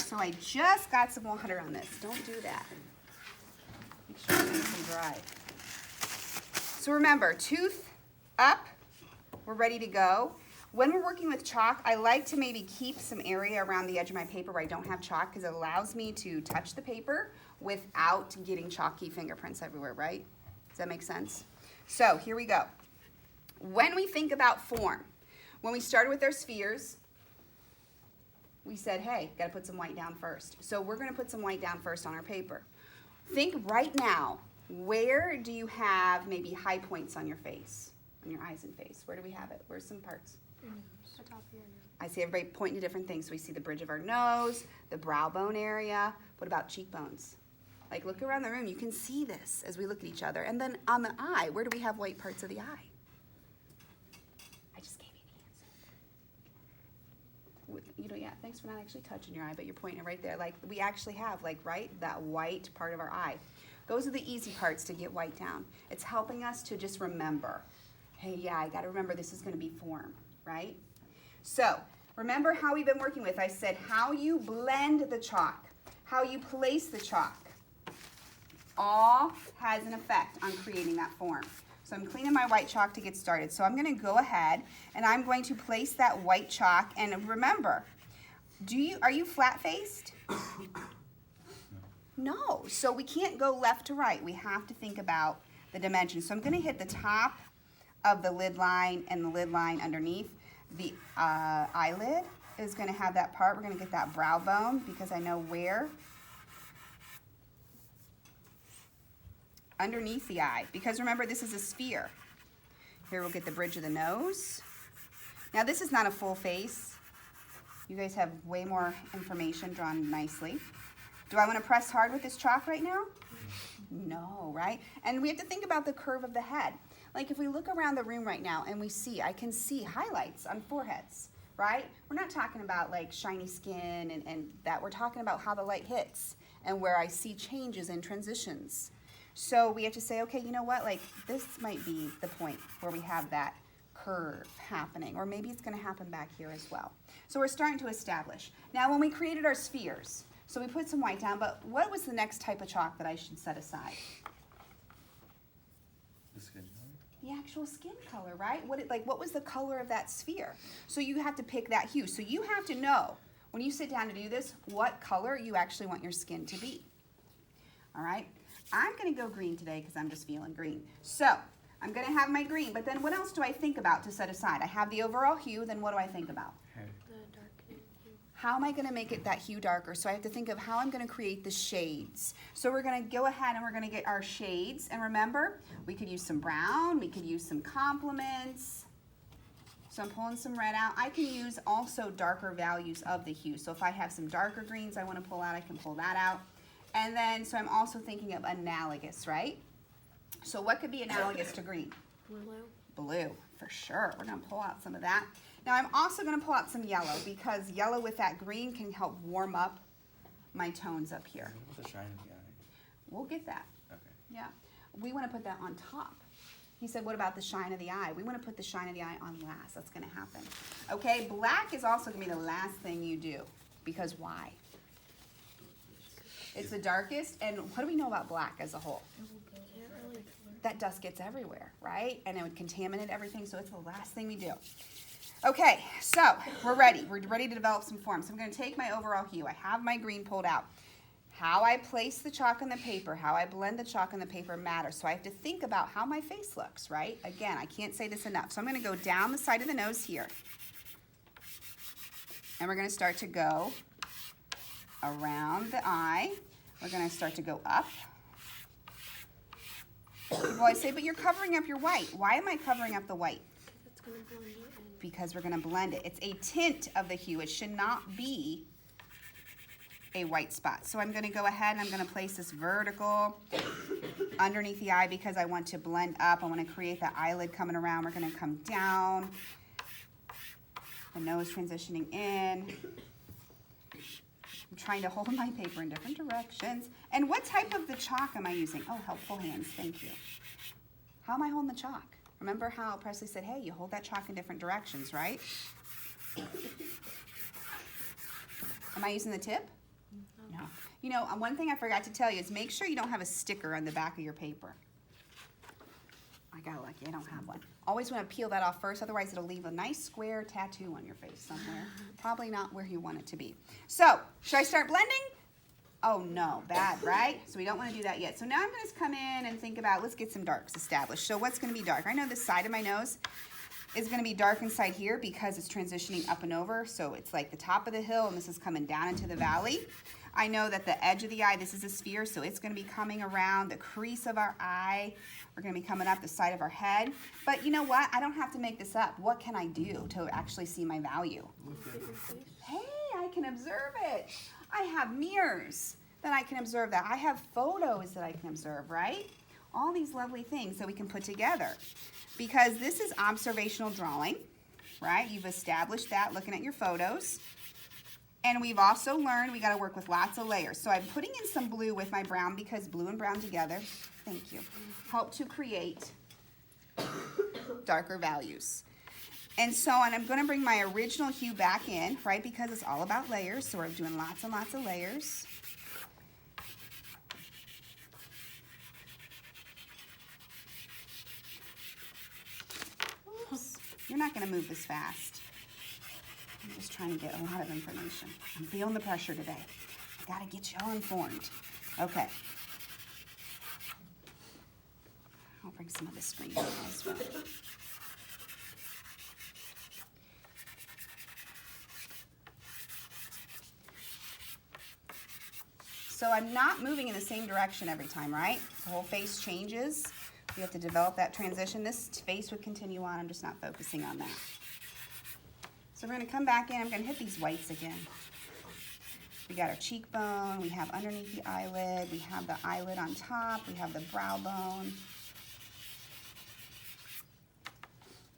So I just got some water on this. Don't do that. Make sure it's nice and dry. So remember, tooth up, we're ready to go. When we're working with chalk, I like to maybe keep some area around the edge of my paper where I don't have chalk because it allows me to touch the paper without getting chalky fingerprints everywhere, right? Does that make sense? So here we go. When we think about form, when we started with our spheres, we said, hey, gotta put some white down first. So we're gonna put some white down first on our paper. Think right now, where do you have maybe high points on your face, on your eyes and face? Where do we have it? Where's some parts? The top here. I see everybody pointing to different things. So we see the bridge of our nose, the brow bone area. What about cheekbones? Like look around the room, you can see this as we look at each other. And then on the eye, where do we have white parts of the eye? I just gave you the answer. You know, yeah, thanks for not actually touching your eye, but you're pointing it right there. Like we actually have, like, right, that white part of our eye. Those are the easy parts to get white down. It's helping us to just remember, hey, yeah, I gotta remember this is gonna be form, right? So, remember how we've been working with, I said how you blend the chalk, how you place the chalk, all has an effect on creating that form. So I'm cleaning my white chalk to get started. So I'm gonna go ahead and I'm going to place that white chalk, and remember, are you flat-faced? No, so we can't go left to right. We have to think about the dimensions. So I'm gonna hit the top of the lid line and the lid line underneath. The eyelid is gonna have that part. We're gonna get that brow bone because I know where. Underneath the eye, because remember this is a sphere. Here we'll get the bridge of the nose. Now this is not a full face. You guys have way more information drawn nicely. Do I want to press hard with this chalk right now? No, right? And we have to think about the curve of the head. Like if we look around the room right now and we see, I can see highlights on foreheads, right? We're not talking about like shiny skin and that. We're talking about how the light hits and where I see changes and transitions. So we have to say, okay, you know what, like this might be the point where we have that curve happening, or maybe it's gonna happen back here as well. So we're starting to establish. Now when we created our spheres, so we put some white down, but what was the next type of chalk that I should set aside? The skin color? The actual skin color, right? What was the color of that sphere? So you have to pick that hue. So you have to know, when you sit down to do this, what color you actually want your skin to be. All right? I'm gonna go green today because I'm just feeling green. So I'm gonna have my green, but then what else do I think about to set aside? I have the overall hue, then what do I think about? Hair. The darkening hue. How am I gonna make it that hue darker? So I have to think of how I'm gonna create the shades. So we're gonna go ahead and we're gonna get our shades. And remember, we could use some brown, we could use some complements. So I'm pulling some red out. I can use also darker values of the hue. So if I have some darker greens I wanna pull out, I can pull that out. And then, so I'm also thinking of analogous, right? So what could be analogous to green? Blue. Blue, for sure. We're gonna pull out some of that. Now I'm also gonna pull out some yellow because yellow with that green can help warm up my tones up here. What about the shine of the eye? We'll get that, Okay. yeah. We wanna put that on top. He said, what about the shine of the eye? We wanna put the shine of the eye on last. That's gonna happen. Okay, black is also gonna be the last thing you do, because why? It's the darkest, and what do we know about black as a whole? Can't really color. That dust gets everywhere, right? And it would contaminate everything, so it's the last thing we do. Okay, so we're ready. We're ready to develop some forms. So I'm gonna take my overall hue. I have my green pulled out. How I place the chalk on the paper, how I blend the chalk on the paper matters. So I have to think about how my face looks, right? Again, I can't say this enough. So I'm gonna go down the side of the nose here. And we're gonna start to go around the eye. We're gonna start to go up. People always say, but you're covering up your white. Why am I covering up the white? It's gonna blend it in. Because we're gonna blend it. It's a tint of the hue. It should not be a white spot. So I'm gonna go ahead and I'm gonna place this vertical underneath the eye because I want to blend up. I wanna create that eyelid coming around. We're gonna come down. The nose transitioning in. I'm trying to hold my paper in different directions. And what type of the chalk am I using? Oh, helpful hands, thank you. How am I holding the chalk? Remember how Presley said, hey, you hold that chalk in different directions, right? Am I using the tip? No. You know, one thing I forgot to tell you is make sure you don't have a sticker on the back of your paper. I got lucky, I don't have one. Always want to peel that off first, otherwise it'll leave a nice square tattoo on your face somewhere. Probably not where you want it to be. So, should I start blending? Oh no, bad, right? So we don't want to do that yet. So now I'm going to come in and think about, let's get some darks established. So what's going to be dark? I know this side of my nose is going to be dark inside here because it's transitioning up and over. So it's like the top of the hill and this is coming down into the valley. I know that the edge of the eye, this is a sphere, so it's going to be coming around the crease of our eye. We're going to be coming up the side of our head. But you know what? I don't have to make this up. What can I do to actually see my value? Hey, I can observe it. I have mirrors that I can observe that. I have photos that I can observe, right? All these lovely things that we can put together. Because this is observational drawing, right? You've established that looking at your photos. And we've also learned we got to work with lots of layers. So I'm putting in some blue with my brown because blue and brown together, thank you, help to create darker values. And so I'm going to bring my original hue back in, right, because it's all about layers. So we're doing lots and lots of layers. Oops. You're not going to move this fast. I'm just trying to get a lot of information. I'm feeling the pressure today. I got to get y'all informed. Okay. I'll bring some of this screen down as well. So I'm not moving in the same direction every time, right? The whole face changes. We have to develop that transition. This face would continue on. I'm just not focusing on that. So we're going to come back in. I'm going to hit these whites again. We got our cheekbone. We have underneath the eyelid. We have the eyelid on top. We have the brow bone.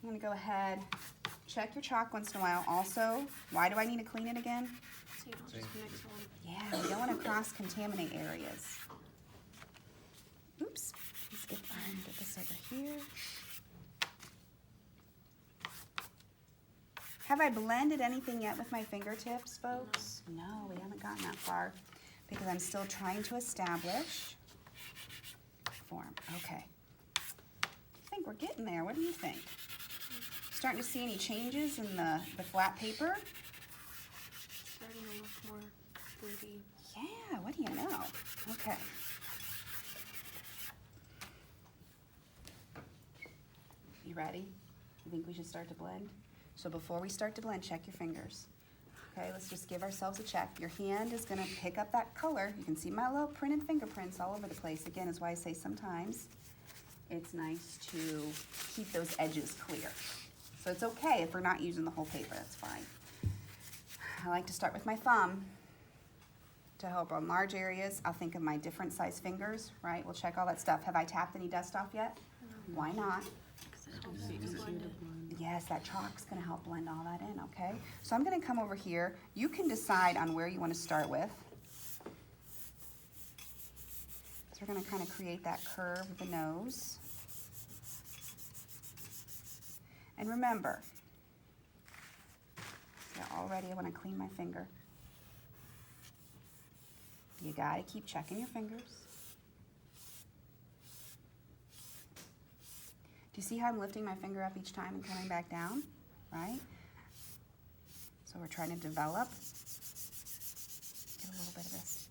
I'm going to go ahead, check your chalk once in a while. Also, why do I need to clean it again? So you don't just mix one. Yeah, we don't want to cross-contaminate areas. Oops. Let's get this over here. Have I blended anything yet with my fingertips, folks? No, we haven't gotten that far because I'm still trying to establish form. Okay. I think we're getting there. What do you think? Starting to see any changes in the flat paper? Starting to look more 3D. Yeah, what do you know? Okay. You ready? You think we should start to blend? So before we start to blend, check your fingers. Okay, let's just give ourselves a check. Your hand is gonna pick up that color. You can see my little printed fingerprints all over the place. Again, is why I say sometimes it's nice to keep those edges clear. So it's okay if we're not using the whole paper, that's fine. I like to start with my thumb to help on large areas. I'll think of my different size fingers, right? We'll check all that stuff. Have I tapped any dust off yet? No. Why not? Because it helps you to blend it. Yes, that chalk's gonna help blend all that in, okay? So I'm gonna come over here. You can decide on where you wanna start with. So we're gonna kind of create that curve of the nose. And remember, yeah, already I wanna clean my finger. You gotta keep checking your fingers. Do you see how I'm lifting my finger up each time and coming back down, right? So we're trying to develop. Get a little bit of this.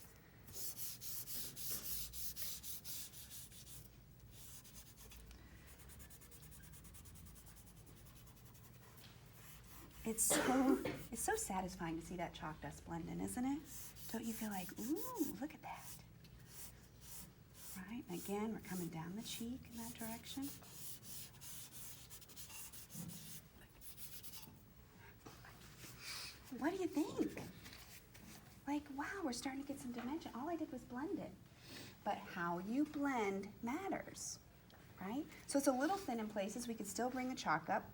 It's so satisfying to see that chalk dust blend in, isn't it? Don't you feel like, ooh, look at that? Right, and again, we're coming down the cheek in that direction. What do you think? Like, wow, we're starting to get some dimension. All I did was blend it. But how you blend matters, right? So it's a little thin in places. We could still bring the chalk up.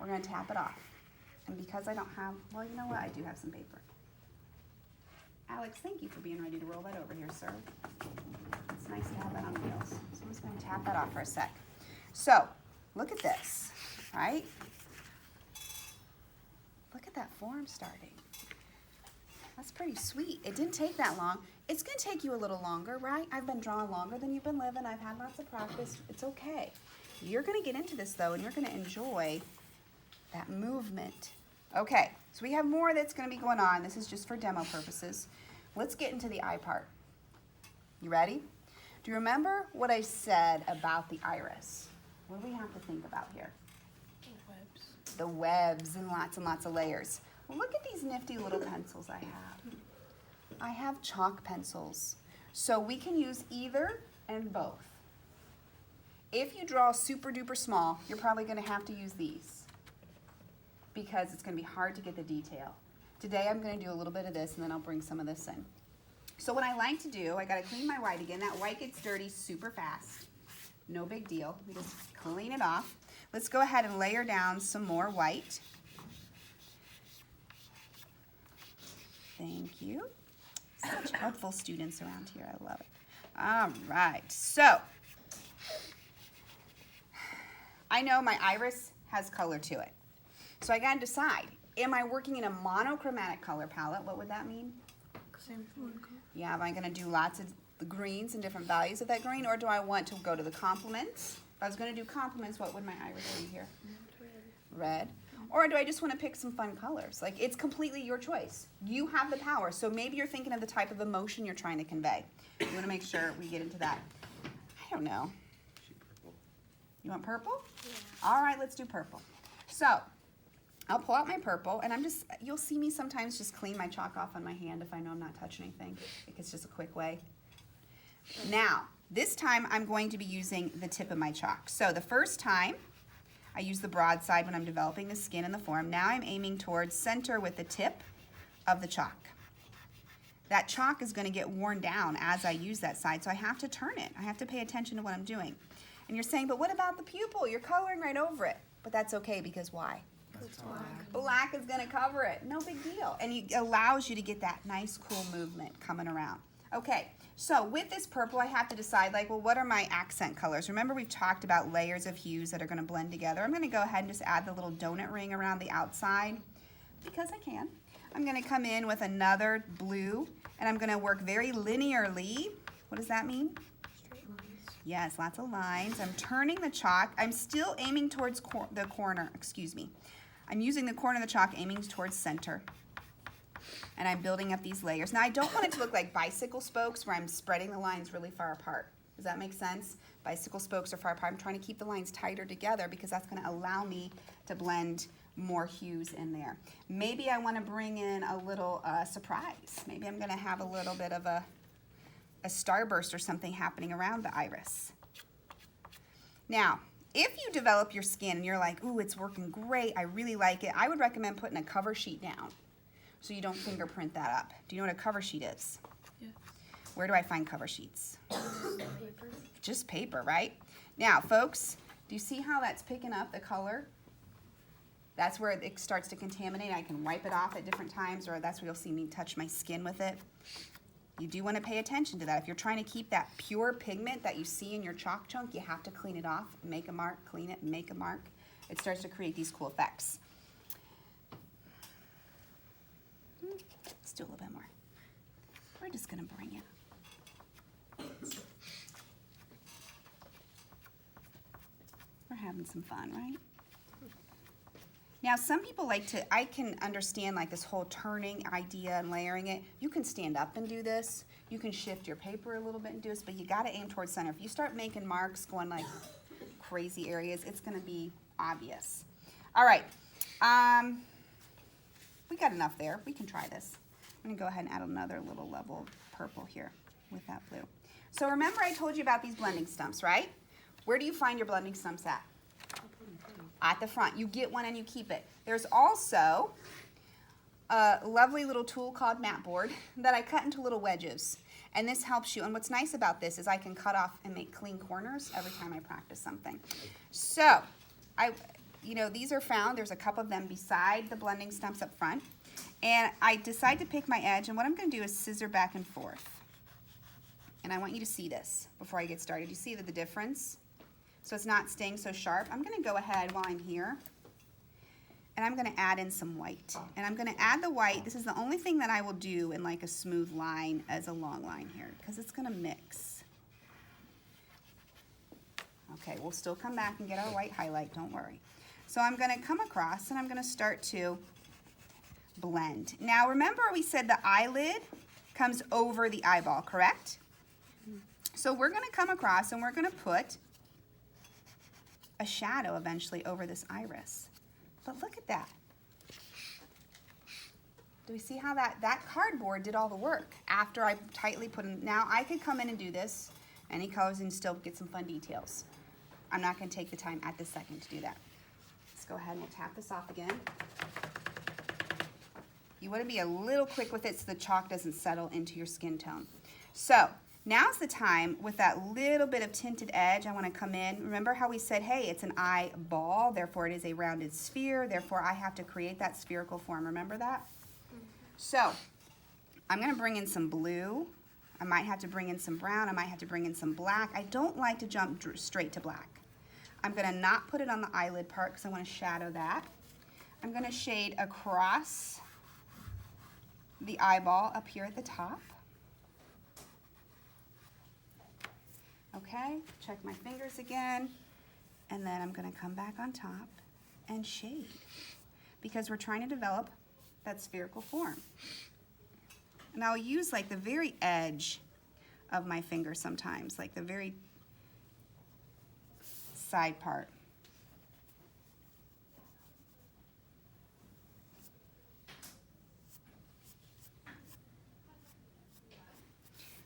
We're gonna tap it off. And because I don't have, well, you know what? I do have some paper. Alex, thank you for being ready to roll that over here, sir. It's nice to have that on wheels. So I'm just gonna tap that off for a sec. So, look at this, right? Look at that form starting. That's pretty sweet. It didn't take that long. It's gonna take you a little longer, right? I've been drawing longer than you've been living. I've had lots of practice. It's okay. You're gonna get into this though, and you're gonna enjoy that movement. Okay, so we have more that's gonna be going on. This is just for demo purposes. Let's get into the eye part. You ready? Do you remember what I said about the iris? What do we have to think about here? Webs. The webs and lots of layers. Well, look at these nifty little pencils I have. I have chalk pencils. So we can use either and both. If you draw super duper small, you're probably gonna have to use these because it's gonna be hard to get the detail. Today I'm gonna do a little bit of this and then I'll bring some of this in. So what I like to do, I gotta clean my white again. That white gets dirty super fast. No big deal, we just clean it off. Let's go ahead and layer down some more white. Thank you. Such helpful students around here, I love it. All right, so I know my iris has color to it. So I gotta decide, am I working in a monochromatic color palette? What would that mean? Same one color. Yeah, am I gonna do lots of the greens and different values of that green, or do I want to go to the complements? If I was gonna do complements, what would my iris be here? Red. Or do I just wanna pick some fun colors? Like, it's completely your choice. You have the power, so maybe you're thinking of the type of emotion you're trying to convey. You wanna make sure we get into that. I don't know. You want purple? Yeah. All right, let's do purple. So, I'll pull out my purple, and you'll see me sometimes just clean my chalk off on my hand if I know I'm not touching anything. It's just a quick way. Now, this time I'm going to be using the tip of my chalk. So the first time, I use the broad side when I'm developing the skin and the form. Now I'm aiming towards center with the tip of the chalk. That chalk is going to get worn down as I use that side, so I have to turn it. I have to pay attention to what I'm doing. And you're saying, but what about the pupil? You're coloring right over it. But that's okay, because why? It's black. Black is gonna cover it, no big deal. And it allows you to get that nice, cool movement coming around. Okay, so with this purple, I have to decide, like, well, what are my accent colors? Remember, we've talked about layers of hues that are gonna blend together. I'm gonna go ahead and just add the little donut ring around the outside, because I can. I'm gonna come in with another blue, and I'm gonna work very linearly. What does that mean? Straight lines. Yes, lots of lines. I'm turning the chalk. I'm still aiming towards the corner, excuse me. I'm using the corner of the chalk, aiming towards center. And I'm building up these layers. Now, I don't want it to look like bicycle spokes where I'm spreading the lines really far apart. Does that make sense? Bicycle spokes are far apart. I'm trying to keep the lines tighter together because that's going to allow me to blend more hues in there. Maybe I want to bring in a little surprise. Maybe I'm going to have a little bit of a starburst or something happening around the iris. Now, if you develop your skin and you're like, ooh, it's working great, I really like it, I would recommend putting a cover sheet down so you don't fingerprint that up. Do you know what a cover sheet is? Yeah. Where do I find cover sheets? Paper. Just paper, right? Now, folks, do you see how that's picking up the color? That's where it starts to contaminate. I can wipe it off at different times, or that's where you'll see me touch my skin with it. You do want to pay attention to that. If you're trying to keep that pure pigment that you see in your chalk chunk, you have to clean it off, make a mark, clean it, make a mark. It starts to create these cool effects. Let's do a little bit more. We're just going to bring it. We're having some fun, right? Now, some people like to, I can understand like this whole turning idea and layering it. You can stand up and do this. You can shift your paper a little bit and do this, but you gotta aim towards center. If you start making marks going like crazy areas, it's gonna be obvious. All right, we got enough there. We can try this. I'm gonna go ahead and add another little level of purple here with that blue. So remember I told you about these blending stumps, right? Where do you find your blending stumps at? At the front. You get one and you keep it. There's also a lovely little tool called mat board that I cut into little wedges. And this helps you. And what's nice about this is I can cut off and make clean corners every time I practice something. So, these are found. There's a couple of them beside the blending stumps up front. And I decide to pick my edge, and what I'm going to do is scissor back and forth. And I want you to see this before I get started. You see the difference? So it's not staying so sharp. I'm going to go ahead while I'm here And I'm gonna add in some white. And I'm gonna add the white. This is the only thing that I will do in like a smooth line as a long line here, because it's gonna mix. Okay, we'll still come back and get our white highlight, don't worry. So I'm gonna come across and I'm gonna start to blend. Now remember we said the eyelid comes over the eyeball, correct? So we're gonna come across and we're gonna put a shadow eventually over this iris. But look at that. Do we see how that cardboard did all the work after I tightly put in? Now I could come in and do this, any colors, and still get some fun details. I'm not gonna take the time at this second to do that. Let's go ahead and we'll tap this off again. You wanna be a little quick with it so the chalk doesn't settle into your skin tone. So now's the time with that little bit of tinted edge. I wanna come in. Remember how we said, hey, it's an eyeball, therefore it is a rounded sphere, therefore I have to create that spherical form. Remember that? So I'm gonna bring in some blue. I might have to bring in some brown. I might have to bring in some black. I don't like to jump straight to black. I'm gonna not put it on the eyelid part because I wanna shadow that. I'm gonna shade across the eyeball up here at the top. Okay, check my fingers again. And then I'm gonna come back on top and shade because we're trying to develop that spherical form. And I'll use like the very edge of my finger sometimes, like the very side part.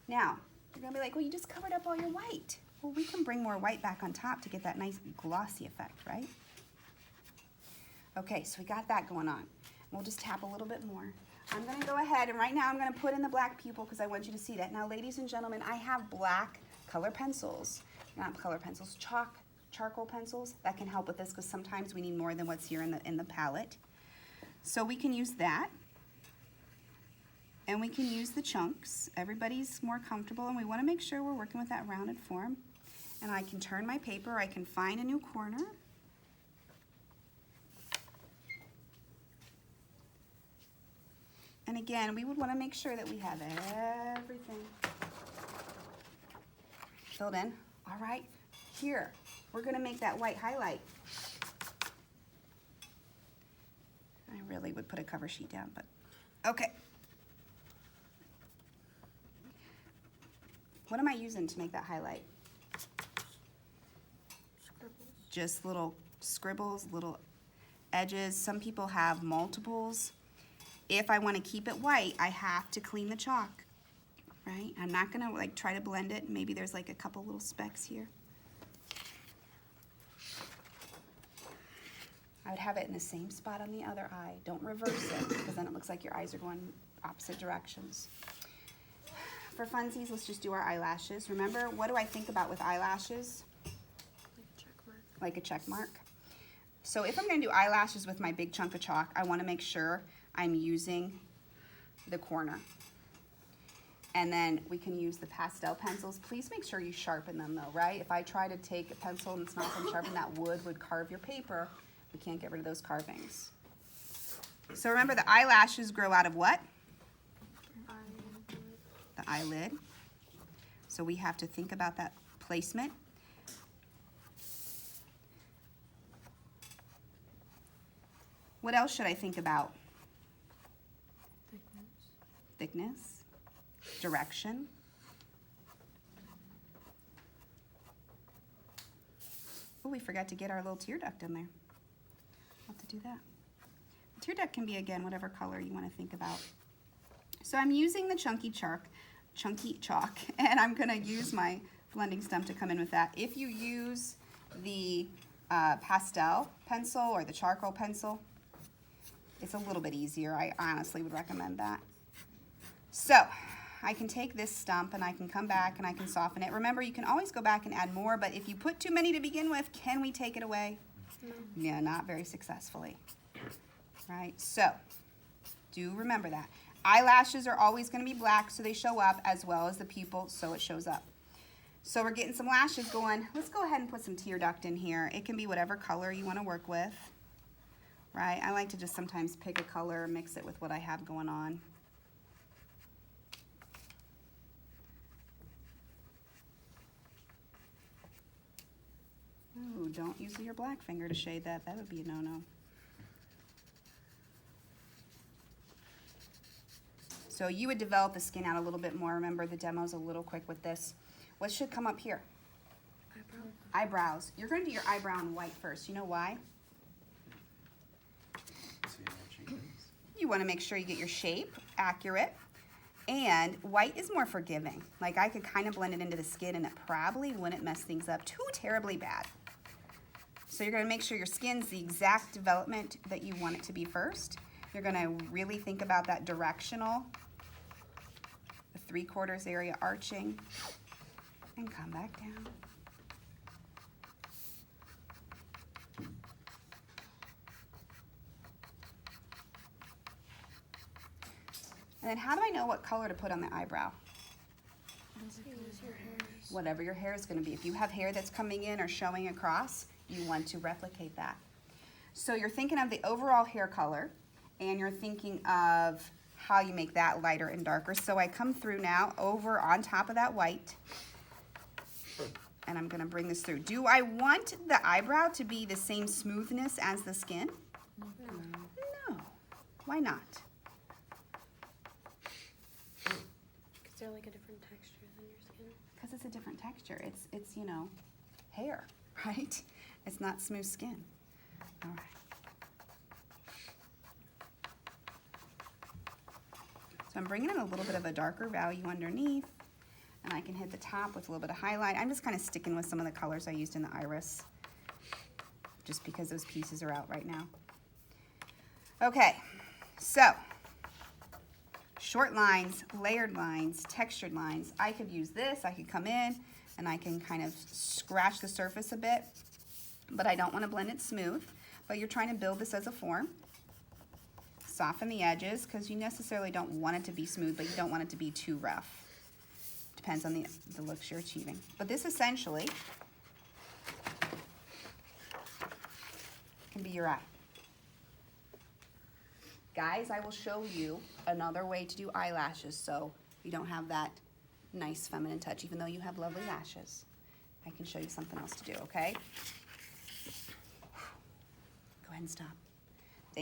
Now, you're gonna be like, well, you just covered up all your white. Well, we can bring more white back on top to get that nice glossy effect, right? Okay, so we got that going on. We'll just tap a little bit more. I'm gonna go ahead and right now I'm gonna put in the black pupil because I want you to see that. Now, ladies and gentlemen, I have black color pencils, not color pencils, charcoal pencils that can help with this because sometimes we need more than what's here in the palette. So we can use that. And we can use the chunks. Everybody's more comfortable and we wanna make sure we're working with that rounded form. And I can turn my paper, I can find a new corner. And again, we would wanna make sure that we have everything filled in. All right, here, we're gonna make that white highlight. I really would put a cover sheet down, but okay. What am I using to make that highlight? Scribbles. Just little scribbles, little edges. Some people have multiples. If I want to keep it white, I have to clean the chalk, right? I'm not gonna like try to blend it. Maybe there's like a couple little specks here. I would have it in the same spot on the other eye. Don't reverse it because then it looks like your eyes are going opposite directions. For funsies, let's just do our eyelashes. Remember, what do I think about with eyelashes? Like a check mark. Like a check mark. So if I'm gonna do eyelashes with my big chunk of chalk, I wanna make sure I'm using the corner. And then we can use the pastel pencils. Please make sure you sharpen them though, right? If I try to take a pencil and it's not been sharpened, that would carve your paper. We can't get rid of those carvings. So remember the eyelashes grow out of what? The eyelid. So we have to think about that placement. What else should I think about? Thickness, direction. Oh, we forgot to get our little tear duct in there. I'll have to do that. The tear duct can be, again, whatever color you want to think about. So I'm using the chunky chalk, and I'm gonna use my blending stump to come in with that. If you use the pastel pencil or the charcoal pencil, it's a little bit easier. I honestly would recommend that. So I can take this stump and I can come back and I can soften it. Remember, you can always go back and add more, but if you put too many to begin with, can we take it away? No. Yeah, not very successfully. Right, so do remember that. Eyelashes are always going to be black, so they show up, as well as the pupil, so it shows up. So we're getting some lashes going. Let's go ahead and put some tear duct in here. It can be whatever color you want to work with. right? I like to just sometimes pick a color, mix it with what I have going on. Ooh, don't use your black finger to shade that. That would be a no-no. So you would develop the skin out a little bit more. Remember, the demo's a little quick with this. What should come up here? Eyebrow. Eyebrows. You're going to do your eyebrow in white first. You know why? See how she goes. You want to make sure you get your shape accurate. And white is more forgiving. Like, I could kind of blend it into the skin and it probably wouldn't mess things up too terribly bad. So you're going to make sure your skin's the exact development that you want it to be first. You're going to really think about that directional, the 3/4 area arching, and come back down. And then how do I know what color to put on the eyebrow? Use your hairs. Whatever your hair is going to be. If you have hair that's coming in or showing across, you want to replicate that. So you're thinking of the overall hair color, and you're thinking of how you make that lighter and darker. So I come through now over on top of that white, and I'm going to bring this through. Do I want the eyebrow to be the same smoothness as the skin? No. Why not? Because they're like a different texture than your skin. Because it's a different texture. It's you know, hair, right? It's not smooth skin. All right. So I'm bringing in a little bit of a darker value underneath, and I can hit the top with a little bit of highlight. I'm just kind of sticking with some of the colors I used in the iris, just because those pieces are out right now. Okay, so short lines, layered lines, textured lines. I could use this. I could come in and I can kind of scratch the surface a bit, but I don't want to blend it smooth. But you're trying to build this as a form. Soften the edges because you necessarily don't want it to be smooth, but you don't want it to be too rough. Depends on the looks you're achieving. But this essentially can be your eye. Guys, I will show you another way to do eyelashes so you don't have that nice feminine touch, even though you have lovely lashes. I can show you something else to do, okay? Go ahead and stop.